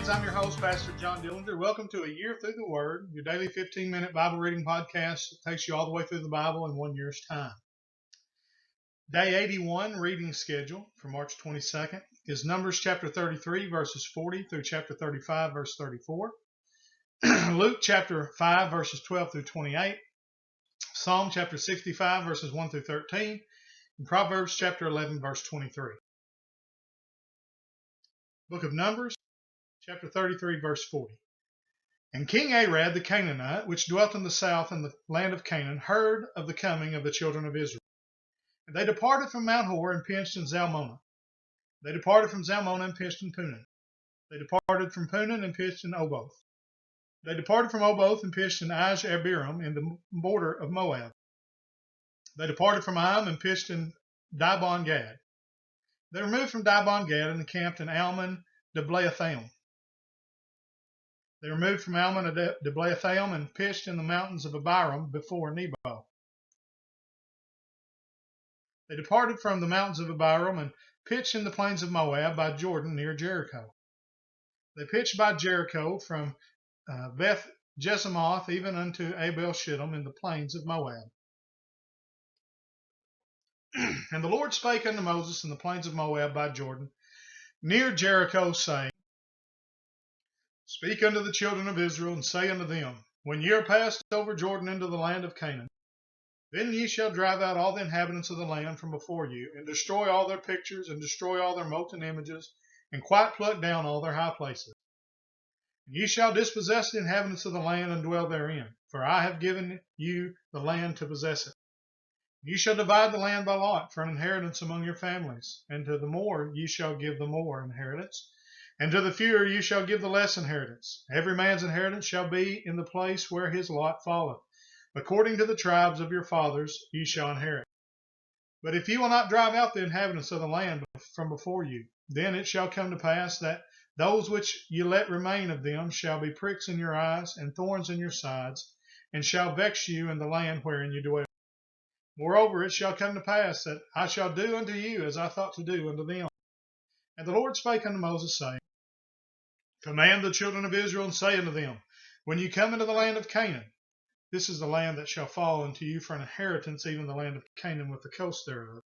friends, I'm your host, Pastor John Dillinger. Welcome to A Year Through the Word, your daily 15-minute Bible reading podcast that takes you all the way through the Bible in 1 year's time. Day 81 reading schedule for March 22nd is Numbers chapter 33, verses 40 through chapter 35, verse 34. Luke chapter 5, verses 12 through 28. Psalm chapter 65, verses 1 through 13. And Proverbs chapter 11, verse 23. Book of Numbers, chapter 33, verse 40. And King Arad the Canaanite, which dwelt in the south in the land of Canaan, heard of the coming of the children of Israel. And they departed from Mount Hor and pitched in Zalmonah. They departed from Zalmonah and pitched in Punon. They departed from Punon and pitched in Oboth. They departed from Oboth and pitched in Aj-Abiram in the border of Moab. They departed from Aim and pitched in Dibon Gad. They removed from Dibon Gad and encamped in Almon Diblathaim. They removed from Almon Diblathaim and pitched in the mountains of Abiram before Nebo. They departed from the mountains of Abiram and pitched in the plains of Moab by Jordan near Jericho. They pitched by Jericho from Beth Jesimoth even unto Abel Shittim in the plains of Moab. And the Lord spake unto Moses in the plains of Moab by Jordan near Jericho, saying, Speak unto the children of Israel, and say unto them, When ye are passed over Jordan into the land of Canaan, then ye shall drive out all the inhabitants of the land from before you, and destroy all their pictures, and destroy all their molten images, and quite pluck down all their high places. And ye shall dispossess the inhabitants of the land, and dwell therein, for I have given you the land to possess it. Ye shall divide the land by lot for an inheritance among your families, and to the more ye shall give the more inheritance, and to the fewer you shall give the less inheritance. Every man's inheritance shall be in the place where his lot falleth. According to the tribes of your fathers ye shall inherit. But if ye will not drive out the inhabitants of the land from before you, then it shall come to pass that those which ye let remain of them shall be pricks in your eyes and thorns in your sides, and shall vex you in the land wherein you dwell. Moreover, it shall come to pass that I shall do unto you as I thought to do unto them. And the Lord spake unto Moses, saying, Command the children of Israel, and say unto them, When ye come into the land of Canaan, this is the land that shall fall unto you for an inheritance, even the land of Canaan with the coast thereof.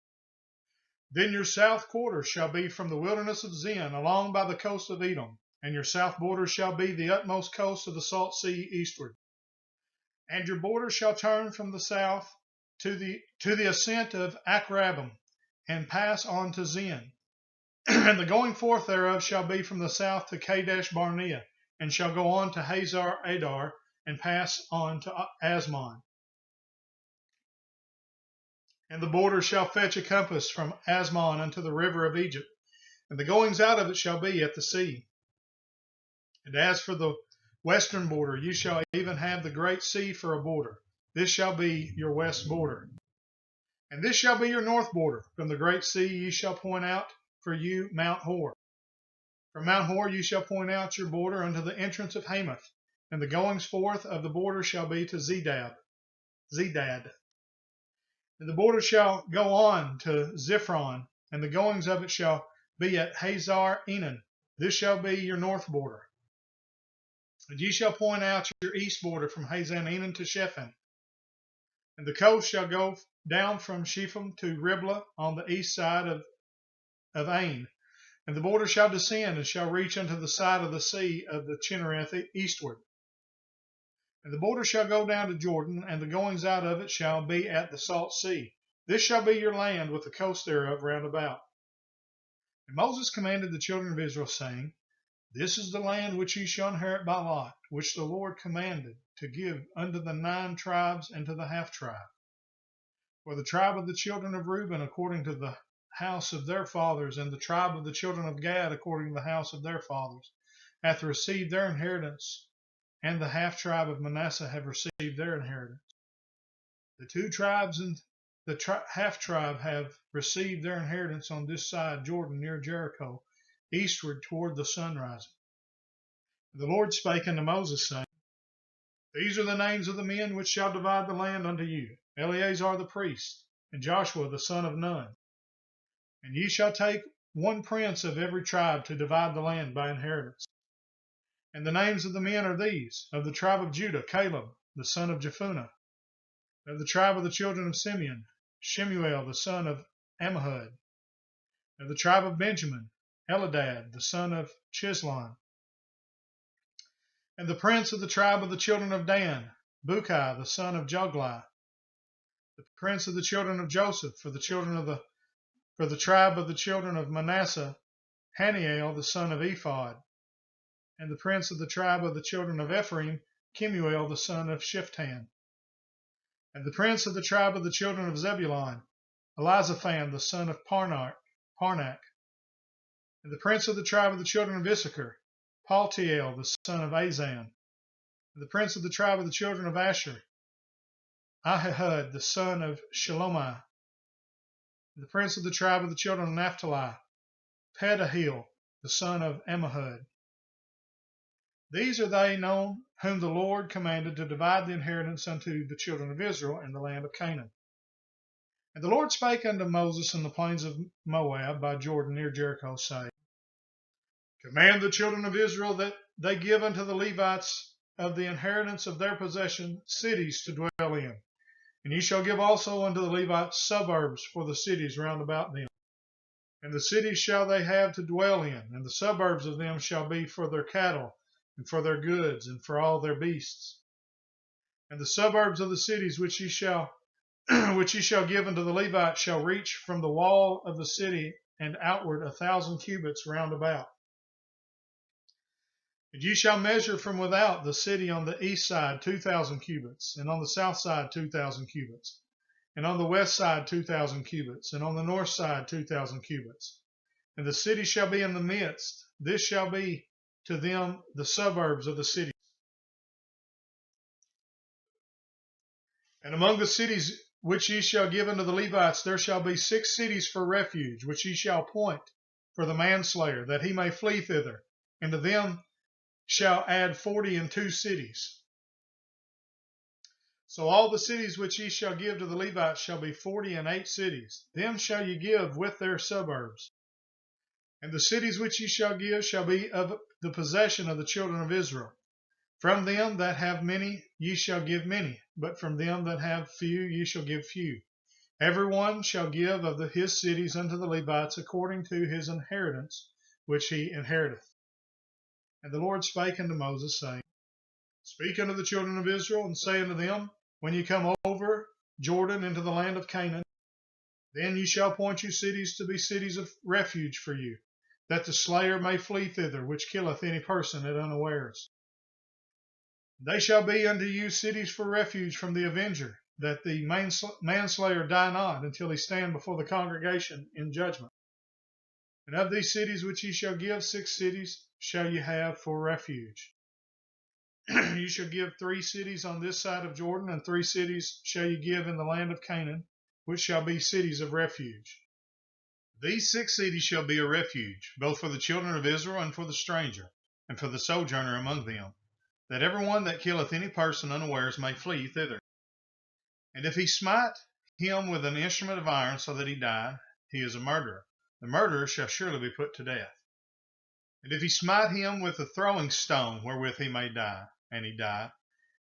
Then your south quarter shall be from the wilderness of Zin, along by the coast of Edom, and your south border shall be the utmost coast of the salt sea eastward. And your border shall turn from the south to the ascent of Akrabim, and pass on to Zin. And the going forth thereof shall be from the south to Kadesh Barnea, and shall go on to Hazar Adar, and pass on to Asmon. And the border shall fetch a compass from Asmon unto the river of Egypt, and the goings out of it shall be at the sea. And as for the western border, you shall even have the great sea for a border. This shall be your west border. And this shall be your north border. From the great sea ye shall point out for you Mount Hor. From Mount Hor you shall point out your border unto the entrance of Hamath, and the goings forth of the border shall be to Zedad. And the border shall go on to Ziphron, and the goings of it shall be at Hazar Enan. This shall be your north border. And ye shall point out your east border from Hazar Enan to Shephan. And the coast shall go down from Shepham to Riblah on the east side of Ain. And the border shall descend and shall reach unto the side of the sea of the Chinnereth eastward. And the border shall go down to Jordan, and the goings out of it shall be at the salt sea. This shall be your land with the coast thereof round about. And Moses commanded the children of Israel, saying, This is the land which ye shall inherit by lot, which the Lord commanded to give unto the 9 tribes and to the half tribe. For the tribe of the children of Reuben according to the house of their fathers, and the tribe of the children of Gad according to the house of their fathers, hath received their inheritance, and the half tribe of Manasseh have received their inheritance. The 2 tribes and the half tribe have received their inheritance on this side Jordan near Jericho, eastward toward the sunrising. The Lord spake unto Moses, saying, These are the names of the men which shall divide the land unto you, Eleazar the priest, and Joshua the son of Nun. And ye shall take 1 prince of every tribe to divide the land by inheritance. And the names of the men are these: of the tribe of Judah, Caleb, the son of Jephunneh; of the tribe of the children of Simeon, Shemuel, the son of Ammihud; of the tribe of Benjamin, Elidad, the son of Chislon; and the prince of the tribe of the children of Dan, Bukai, the son of Jogli; the prince of the children of Joseph, for the tribe of the children of Manasseh, Haniel, the son of Ephod; and the prince of the tribe of the children of Ephraim, Kemuel, the son of Shiftan; and the prince of the tribe of the children of Zebulun, Elizaphan, the son of Parnak; and the prince of the tribe of the children of Issachar, Paltiel, the son of Azan; and the prince of the tribe of the children of Asher, Ahihud, the son of Shelomith; and the prince of the tribe of the children of Naphtali, Pedahil, the son of Ammihud. These are they known whom the Lord commanded to divide the inheritance unto the children of Israel in the land of Canaan. And the Lord spake unto Moses in the plains of Moab by Jordan near Jericho, saying, Command the children of Israel that they give unto the Levites of the inheritance of their possession cities to dwell in. And ye shall give also unto the Levites suburbs for the cities round about them. And the cities shall they have to dwell in, and the suburbs of them shall be for their cattle, and for their goods, and for all their beasts. And the suburbs of the cities which ye shall give unto the Levites shall reach from the wall of the city and outward 1,000 cubits round about. And ye shall measure from without the city on the east side 2,000 cubits, and on the south side 2,000 cubits, and on the west side 2,000 cubits, and on the north side 2,000 cubits. And the city shall be in the midst. This shall be to them the suburbs of the city. And among the cities which ye shall give unto the Levites, there shall be 6 cities for refuge, which ye shall appoint for the manslayer, that he may flee thither. And to them shall add 42 cities. So all the cities which ye shall give to the Levites shall be 48 cities. Them shall ye give with their suburbs. And the cities which ye shall give shall be of the possession of the children of Israel. From them that have many ye shall give many, but from them that have few ye shall give few. Every one shall give of his cities unto the Levites according to his inheritance which he inheriteth. And the Lord spake unto Moses, saying, Speak unto the children of Israel, and say unto them, When ye come over Jordan into the land of Canaan, then ye shall appoint you cities to be cities of refuge for you, that the slayer may flee thither, which killeth any person at unawares. They shall be unto you cities for refuge from the avenger, that the manslayer die not until he stand before the congregation in judgment. And of these cities which ye shall give, 6 cities shall ye have for refuge. You shall give 3 cities on this side of Jordan, and 3 cities shall ye give in the land of Canaan, which shall be cities of refuge. These 6 cities shall be a refuge, both for the children of Israel and for the stranger, and for the sojourner among them, that every one that killeth any person unawares may flee thither. And if he smite him with an instrument of iron so that he die, he is a murderer. The murderer shall surely be put to death. And if he smite him with a throwing stone wherewith he may die, and he die,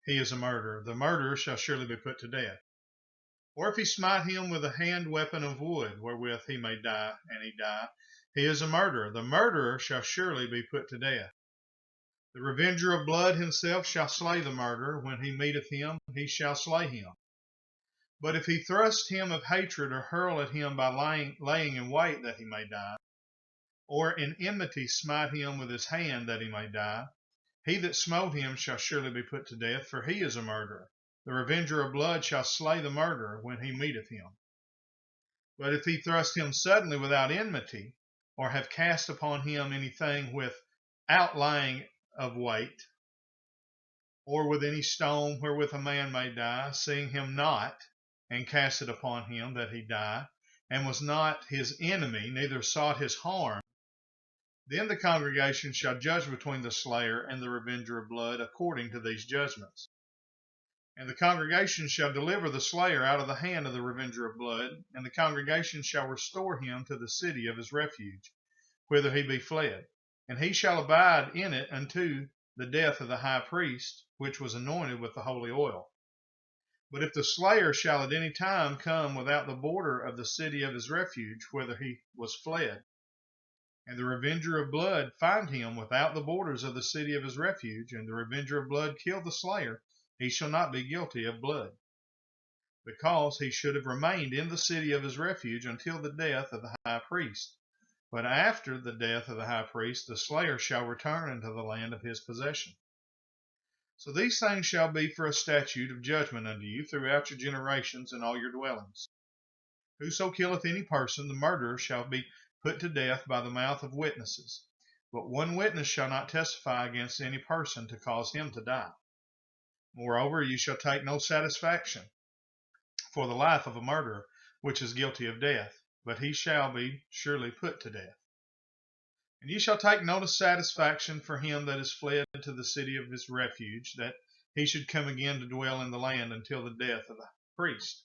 he is a murderer. The murderer shall surely be put to death. Or if he smite him with a hand weapon of wood wherewith he may die, and he die, he is a murderer. The murderer shall surely be put to death. The revenger of blood himself shall slay the murderer. When he meeteth him, he shall slay him. But if he thrust him of hatred, or hurl at him by laying in wait that he may die, or in enmity smite him with his hand that he may die, he that smote him shall surely be put to death, for he is a murderer. The revenger of blood shall slay the murderer when he meeteth him. But if he thrust him suddenly without enmity, or have cast upon him anything without laying of wait, or with any stone wherewith a man may die, seeing him not, and cast it upon him that he die, and was not his enemy, neither sought his harm, then the congregation shall judge between the slayer and the revenger of blood according to these judgments. And the congregation shall deliver the slayer out of the hand of the revenger of blood, and the congregation shall restore him to the city of his refuge, whither he be fled, and he shall abide in it unto the death of the high priest, which was anointed with the holy oil. But if the slayer shall at any time come without the border of the city of his refuge, whither he was fled, and the revenger of blood find him without the borders of the city of his refuge, and the revenger of blood kill the slayer, he shall not be guilty of blood, because he should have remained in the city of his refuge until the death of the high priest. But after the death of the high priest, the slayer shall return into the land of his possession. So these things shall be for a statute of judgment unto you throughout your generations in all your dwellings. Whoso killeth any person, the murderer shall be put to death by the mouth of witnesses. But one witness shall not testify against any person to cause him to die. Moreover, you shall take no satisfaction for the life of a murderer, which is guilty of death, but he shall be surely put to death. And ye shall take no satisfaction for him that is fled to the city of his refuge, that he should come again to dwell in the land until the death of the priest.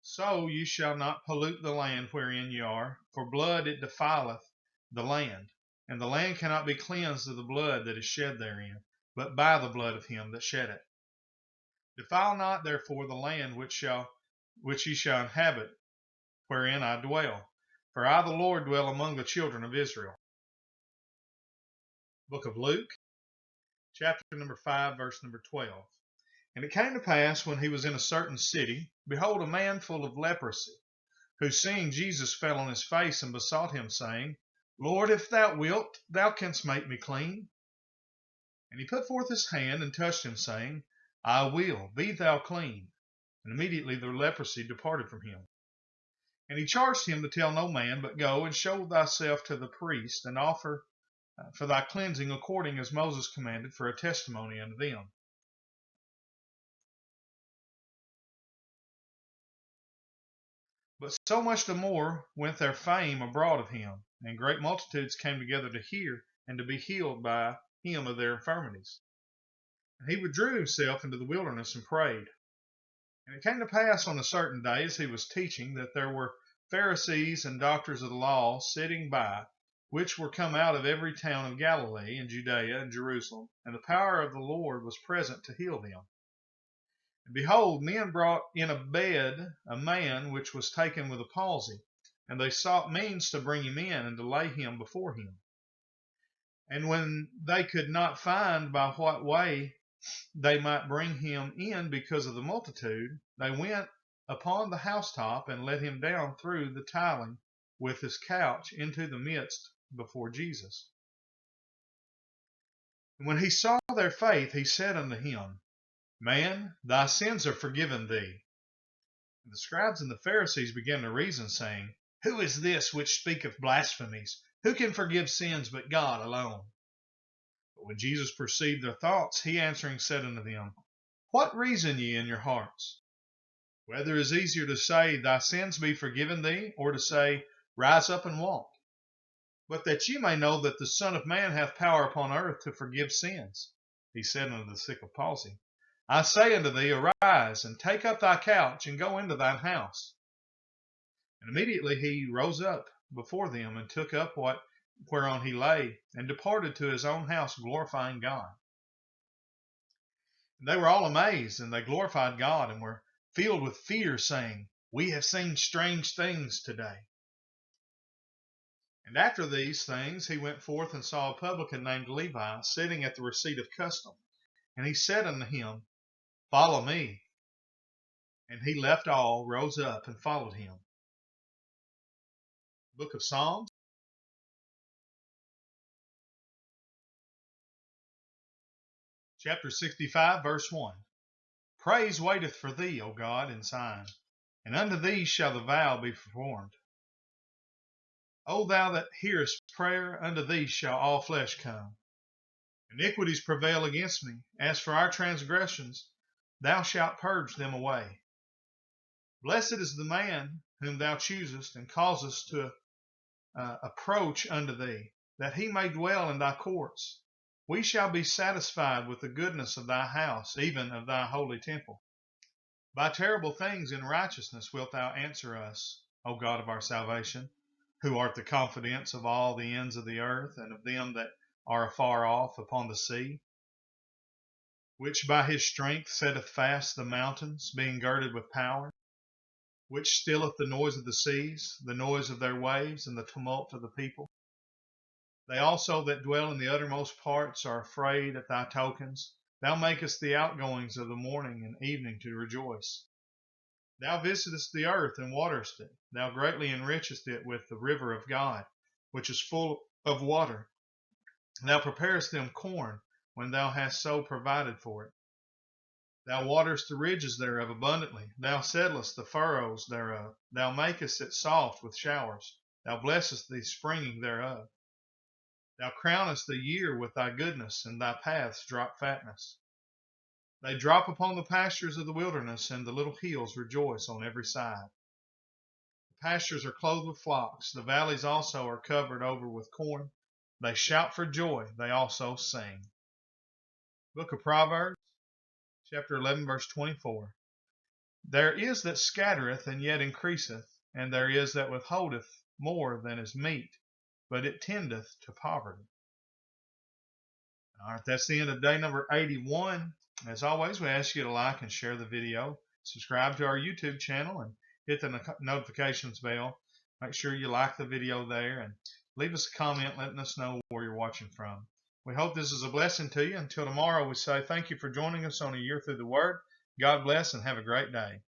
So ye shall not pollute the land wherein ye are, for blood it defileth the land, and the land cannot be cleansed of the blood that is shed therein, but by the blood of him that shed it. Defile not therefore the land which ye shall inhabit, wherein I dwell. For I, the Lord, dwell among the children of Israel. Book of Luke, chapter number 5, verse number 12. And it came to pass, when he was in a certain city, behold, a man full of leprosy, who seeing Jesus fell on his face and besought him, saying, Lord, if thou wilt, thou canst make me clean. And he put forth his hand and touched him, saying, I will, be thou clean. And immediately the leprosy departed from him. And he charged him to tell no man, but go and show thyself to the priest, and offer for thy cleansing according as Moses commanded, for a testimony unto them. But so much the more went their fame abroad of him, and great multitudes came together to hear and to be healed by him of their infirmities. And he withdrew himself into the wilderness and prayed. And it came to pass on a certain day, as he was teaching, that there were Pharisees and doctors of the law sitting by, which were come out of every town of Galilee and Judea and Jerusalem, and the power of the Lord was present to heal them. And behold, men brought in a bed a man which was taken with a palsy, and they sought means to bring him in and to lay him before him. And when they could not find by what way they might bring him in because of the multitude, they went upon the housetop and let him down through the tiling with his couch into the midst before Jesus. And when he saw their faith, he said unto him, Man, thy sins are forgiven thee. And the scribes and the Pharisees began to reason, saying, Who is this which speaketh blasphemies? Who can forgive sins but God alone? But when Jesus perceived their thoughts, he answering said unto them, What reason ye in your hearts? Whether it is easier to say, Thy sins be forgiven thee, or to say, Rise up and walk? But that ye may know that the Son of Man hath power upon earth to forgive sins, he said unto the sick of palsy, I say unto thee, Arise, and take up thy couch, and go into thine house. And immediately he rose up before them, and took up whereon he lay, and departed to his own house, glorifying God. And they were all amazed, and they glorified God, and were filled with fear, saying, We have seen strange things today. And after these things he went forth and saw a publican named Levi sitting at the receipt of custom. And he said unto him, Follow me. And he left all, rose up, and followed him. Book of Psalms, chapter 65, verse 1. Praise waiteth for thee, O God, in Zion, and unto thee shall the vow be performed. O thou that hearest prayer, unto thee shall all flesh come. Iniquities prevail against me. As for our transgressions, thou shalt purge them away. Blessed is the man whom thou choosest and causest to approach unto thee, that he may dwell in thy courts. We shall be satisfied with the goodness of thy house, even of thy holy temple. By terrible things in righteousness wilt thou answer us, O God of our salvation, who art the confidence of all the ends of the earth, and of them that are afar off upon the sea, which by his strength setteth fast the mountains, being girded with power, which stilleth the noise of the seas, the noise of their waves, and the tumult of the people. They also that dwell in the uttermost parts are afraid at thy tokens. Thou makest the outgoings of the morning and evening to rejoice. Thou visitest the earth and waterest it. Thou greatly enrichest it with the river of God, which is full of water. Thou preparest them corn when thou hast so provided for it. Thou waterest the ridges thereof abundantly. Thou settlest the furrows thereof. Thou makest it soft with showers. Thou blessest the springing thereof. Thou crownest the year with thy goodness, and thy paths drop fatness. They drop upon the pastures of the wilderness, and the little hills rejoice on every side. The pastures are clothed with flocks. The valleys also are covered over with corn. They shout for joy. They also sing. Book of Proverbs, chapter 11, verse 24. There is that scattereth and yet increaseth, and there is that withholdeth more than is meet, but it tendeth to poverty. All right, that's the end of day number 81. As always, we ask you to like and share the video, subscribe to our YouTube channel, and hit the notifications bell. Make sure you like the video there, and leave us a comment letting us know where you're watching from. We hope this is a blessing to you. Until tomorrow, we say thank you for joining us on A Year Through the Word. God bless and have a great day.